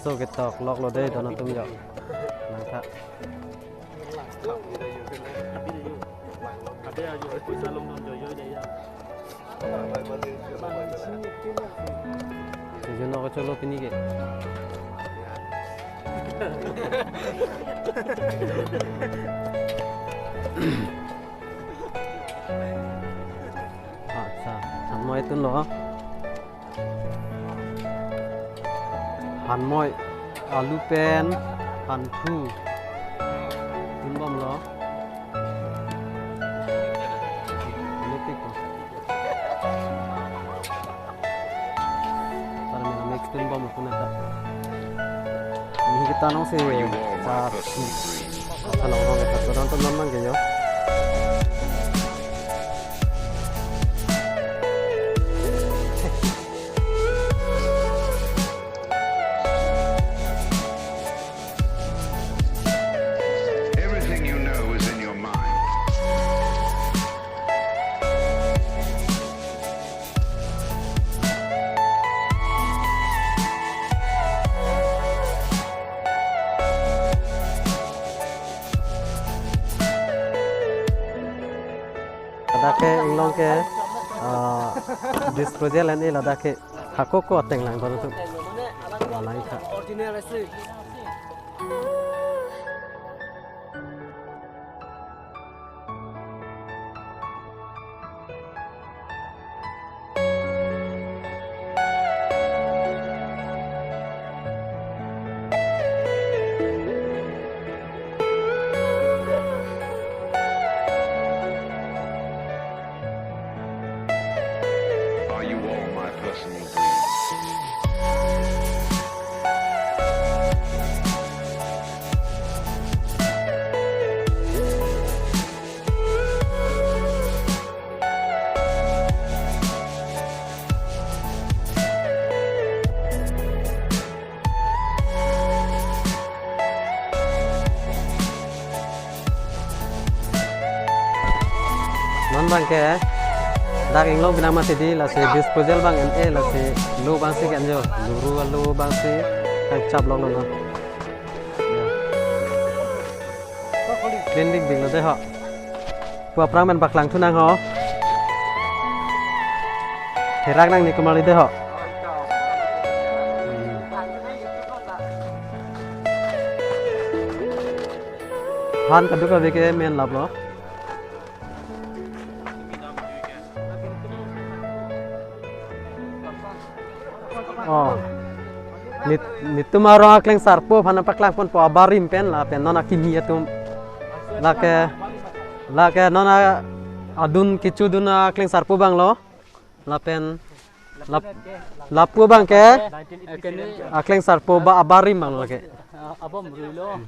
so kita lok lo deh dono tum yo nangka chojun ko cholo pini ke अच्छा hanmoi tun lo hanmoi alu pen hanpu tun bom lo lepik ko para me mix tun bom ko nata ini kita nong se sa salong ho kita turon to naman gayo Ladake inglong ke disposal ini ladake hako ko ateng lang baru tu lain ka non bang ke dak inglong bina mati di la se disposal bang en la se lo bang se kan jo luru lo bang se kan cap long no cleaning bing lo de ho pu prang man baklang thunang ho herak nang ni kemali de ho han kaduk ka beke men lab lo oh nit tumaro akleng sarpo phana paklang pon po abarim pen la pen nona kimia tum lake nona adun kichu dun akleng sarpo bang lo la pen lapu bang ke akleng sarpo ba abarim bang lake abom ruilo